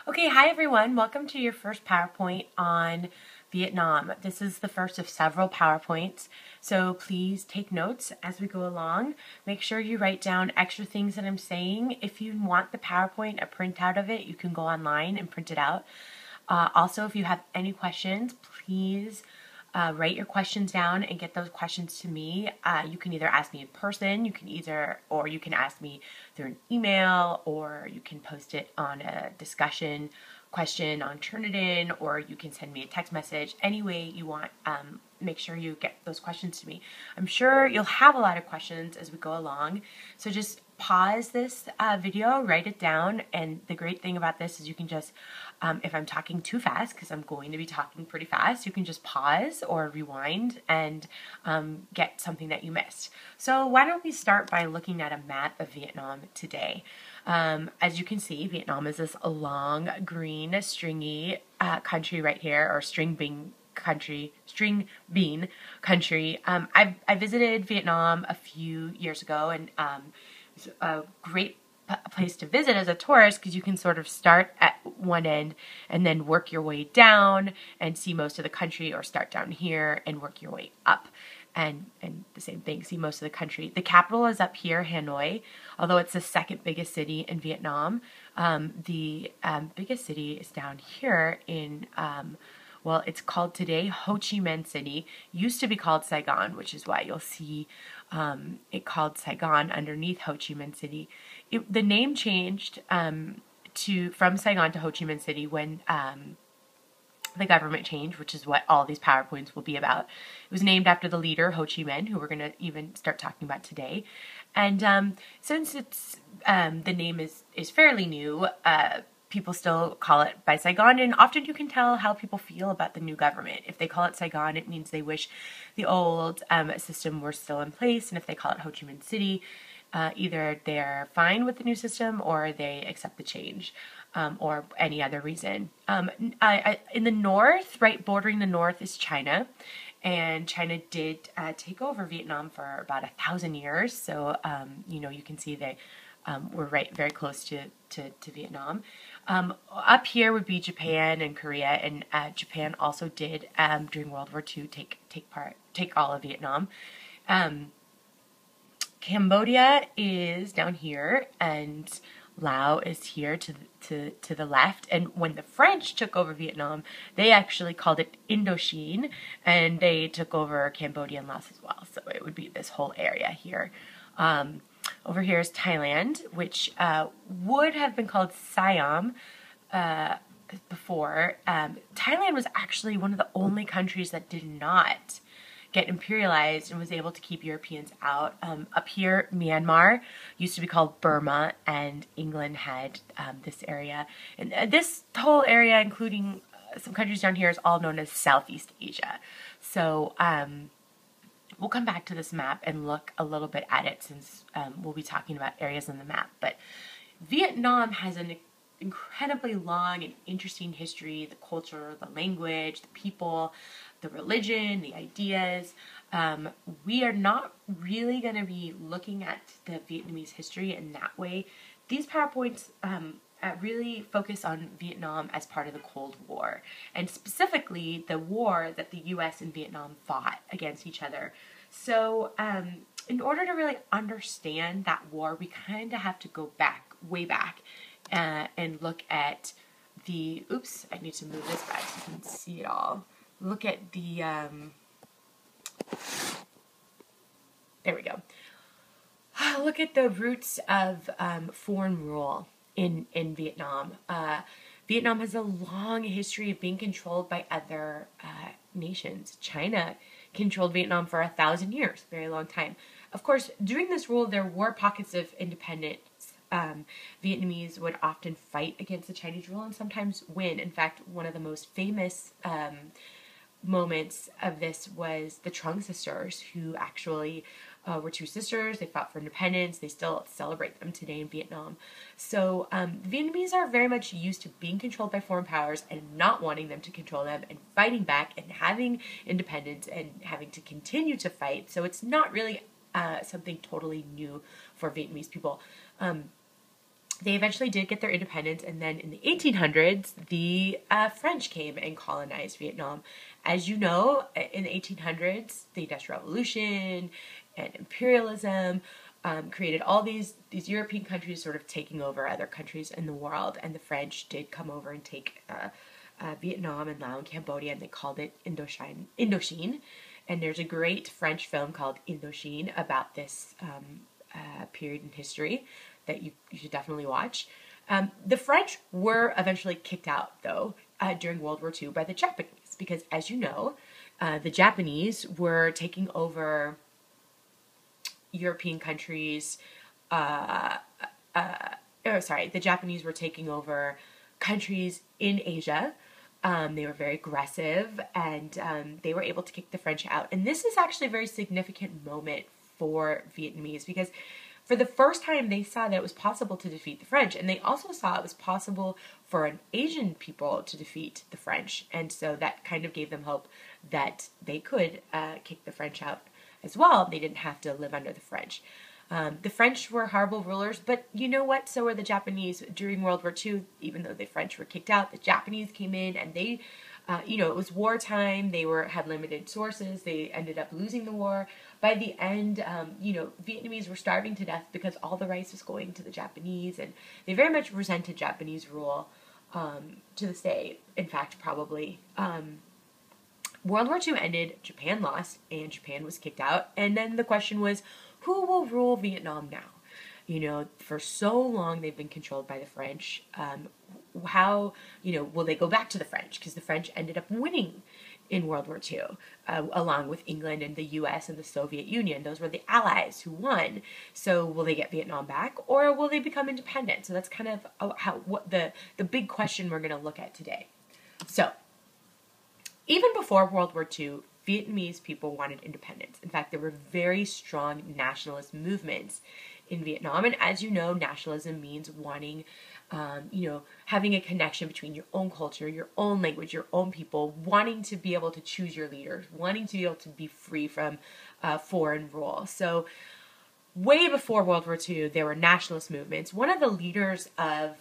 Okay, hi everyone. Welcome to your first PowerPoint on Vietnam. This is the first of several PowerPoints, so please take notes as we go along. Make sure you write down extra things that I'm saying. If you want the PowerPoint, a printout of it, you can go online and print it out. Also, if you have any questions, please write your questions down and get those questions to me. You can either ask me in person, you can ask me through an email, or you can post it on a discussion question on Turnitin, or you can send me a text message. Any way you want, make sure you get those questions to me. I'm sure you'll have a lot of questions as we go along, so just pause this video, write it down, and the great thing about this is you can just, if I'm talking too fast, because I'm going to be talking pretty fast, you can just pause or rewind and get something that you missed. So why don't we start by looking at a map of Vietnam today. As you can see, Vietnam is this long, green, stringy country right here, or string bean country. I visited Vietnam a few years ago, and it's a great place to visit as a tourist because you can sort of start at one end and then work your way down and see most of the country, or start down here and work your way up. And the same thing, see most of the country. The capital is up here, Hanoi, although it's the second biggest city in Vietnam. The biggest city is down here in, well, it's called today Ho Chi Minh City. Used to be called Saigon, which is why you'll see it called Saigon underneath Ho Chi Minh City. The name changed from Saigon to Ho Chi Minh City when the government changed, which is what all these PowerPoints will be about. It was named after the leader, Ho Chi Minh, who we're going to even start talking about today. And since it's the name is fairly new, people still call it by Saigon, and often you can tell how people feel about the new government. If they call it Saigon, it means they wish the old system were still in place, and if they call it Ho Chi Minh City, either they're fine with the new system or they accept the change. Or any other reason. In the north, right bordering the north, is China, and China did take over Vietnam for about 1,000 years. So you can see they were very close to Vietnam. Up here would be Japan and Korea, and Japan also did during World War II take all of Vietnam. Cambodia is down here, and Laos is here to the left. And when the French took over Vietnam, they actually called it Indochine, and they took over Cambodia and Laos as well. So it would be this whole area here. Over here is Thailand, which would have been called Siam before. Thailand was actually one of the only countries that did not get imperialized and was able to keep Europeans out. Up here, Myanmar used to be called Burma, and England had this area. And this whole area, including some countries down here, is all known as Southeast Asia. So we'll come back to this map and look a little bit at it, since we'll be talking about areas on the map. But Vietnam has an incredibly long and interesting history: the culture, the language, the people, the religion, the ideas. We are not really going to be looking at the Vietnamese history in that way. These PowerPoints really focus on Vietnam as part of the Cold War, and specifically the war that the US and Vietnam fought against each other. So in order to really understand that war, we kind of have to go way back, and look at the, oops, I need to move this back so you can see it all. Look at the, there we go. Look at the roots of foreign rule in Vietnam. Vietnam has a long history of being controlled by other nations. China controlled Vietnam for 1,000 years, very long time. Of course, during this rule, there were pockets of independence. Vietnamese would often fight against the Chinese rule and sometimes win. In fact, one of the most famous moments of this was the Trung sisters, who actually were two sisters. They fought for independence. They still celebrate them today in Vietnam. So Vietnamese are very much used to being controlled by foreign powers and not wanting them to control them, and fighting back and having independence and having to continue to fight. So it's not really something totally new for Vietnamese people. they eventually did get their independence, and then in the 1800s, the French came and colonized Vietnam. As you know, in the 1800s, the Industrial Revolution and imperialism created all these European countries sort of taking over other countries in the world, and the French did come over and take Vietnam and Laos and Cambodia, and they called it Indochine. And there's a great French film called Indochine about this period in history that you should definitely watch. The French were eventually kicked out, though, during World War II by the Japanese, because, as you know, the Japanese were taking over European countries. The Japanese were taking over countries in Asia. They were very aggressive, and they were able to kick the French out. And this is actually a very significant moment for Vietnamese, because for the first time they saw that it was possible to defeat the French, and they also saw it was possible for an Asian people to defeat the French. And so that kind of gave them hope that they could kick the French out as well. They didn't have to live under the French. The French were horrible rulers, but you know what? So were the Japanese during World War II. Even though the French were kicked out, the Japanese came in, and they, it was wartime. They had limited sources. They ended up losing the war. By the end, Vietnamese were starving to death because all the rice was going to the Japanese, and they very much resented Japanese rule to this day. In fact, probably. World War II ended, Japan lost, and Japan was kicked out. And then the question was, who will rule Vietnam now? For so long they've been controlled by the French. How, will they go back to the French? Because the French ended up winning in World War II, along with England and the U.S. and the Soviet Union. Those were the allies who won. So will they get Vietnam back, or will they become independent? So that's kind of what the big question we're going to look at today. So, even before World War II, Vietnamese people wanted independence. In fact, there were very strong nationalist movements in Vietnam. And as you know, nationalism means wanting, having a connection between your own culture, your own language, your own people, wanting to be able to choose your leaders, wanting to be able to be free from foreign rule. So way before World War II, there were nationalist movements. One of the leaders of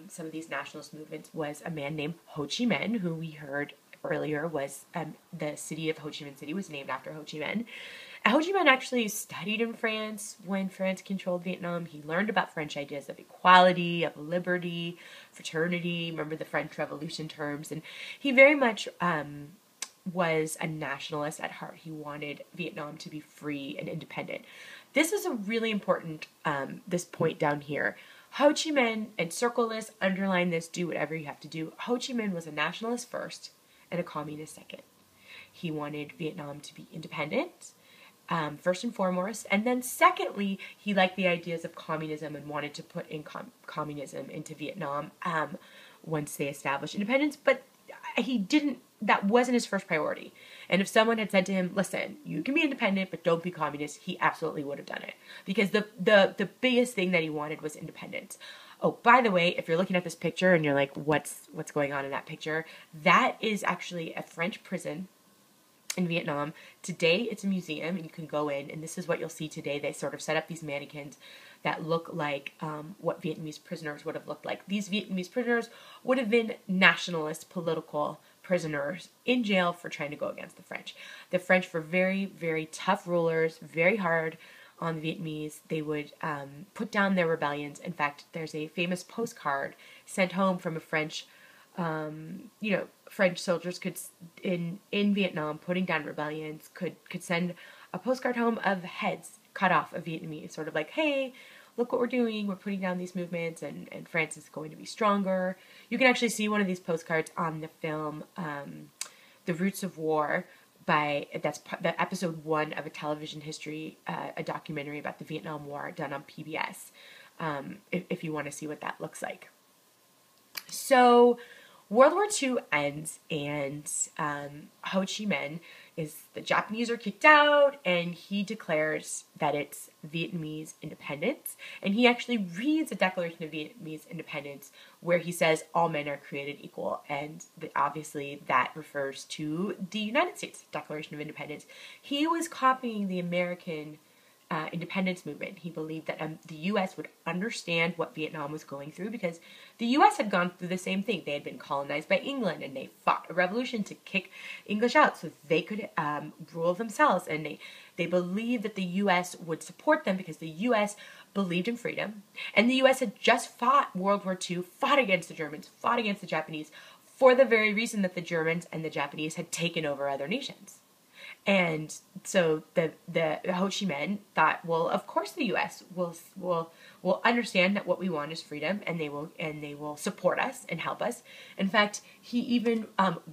some of these nationalist movements was a man named Ho Chi Minh, who we heard earlier was the city of Ho Chi Minh City was named after Ho Chi Minh. Ho Chi Minh actually studied in France when France controlled Vietnam. He learned about French ideas of equality, of liberty, fraternity, remember the French Revolution terms, and he very much was a nationalist at heart. He wanted Vietnam to be free and independent. This is a really important, this point down here. Ho Chi Minh, and circle this, underline this, do whatever you have to do. Ho Chi Minh was a nationalist first and a communist second. He wanted Vietnam to be independent, first and foremost, and then secondly, he liked the ideas of communism and wanted to put in communism into Vietnam once they established independence, but that wasn't his first priority. And if someone had said to him, listen, you can be independent, but don't be communist, he absolutely would have done it. Because the biggest thing that he wanted was independence. Oh, by the way, if you're looking at this picture and you're like, what's going on in that picture? That is actually a French prison in Vietnam. Today, it's a museum, and you can go in, and this is what you'll see today. They sort of set up these mannequins that look like what Vietnamese prisoners would have looked like. These Vietnamese prisoners would have been nationalist political prisoners in jail for trying to go against the French. The French were very, very tough rulers, very hard on the Vietnamese. They would put down their rebellions. In fact, there's a famous postcard sent home from a French, French soldiers in Vietnam putting down rebellions could send a postcard home of heads cut off of Vietnamese, sort of like, hey, look what we're doing. We're putting down these movements, and France is going to be stronger. You can actually see one of these postcards on the film The Roots of War. That's the episode 1 of a television history, a documentary about the Vietnam War done on PBS, if you want to see what that looks like. So World War II ends, and Ho Chi Minh the Japanese are kicked out, and he declares that it's Vietnamese independence. And he actually reads a Declaration of Vietnamese Independence where he says all men are created equal, and obviously that refers to the United States Declaration of Independence. He was copying the American independence movement. He believed that the U.S. would understand what Vietnam was going through because the U.S. had gone through the same thing. They had been colonized by England, and they fought a revolution to kick English out so they could rule themselves. And they believed that the U.S. would support them because the U.S. believed in freedom. And the U.S. had just fought World War II, fought against the Germans, fought against the Japanese, for the very reason that the Germans and the Japanese had taken over other nations. And so the Ho Chi Minh thought, well, of course the U.S. will understand that what we want is freedom, and they will support us and help us. In fact, he even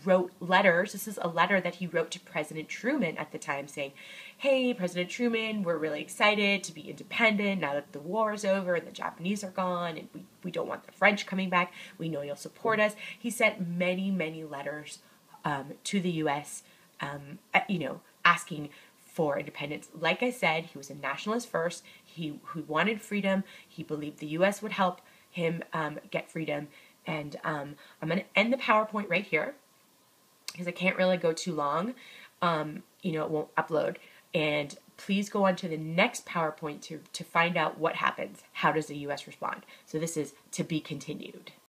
wrote letters. This is a letter that he wrote to President Truman at the time, saying, "Hey, President Truman, we're really excited to be independent now that the war is over and the Japanese are gone, and we don't want the French coming back. We know you'll support us." He sent many, many letters to the U.S. Asking for independence. Like I said, he was a nationalist first. He wanted freedom. He believed the U.S. would help him get freedom. And I'm going to end the PowerPoint right here because I can't really go too long. It won't upload. And please go on to the next PowerPoint to find out what happens. How does the U.S. respond? So this is to be continued.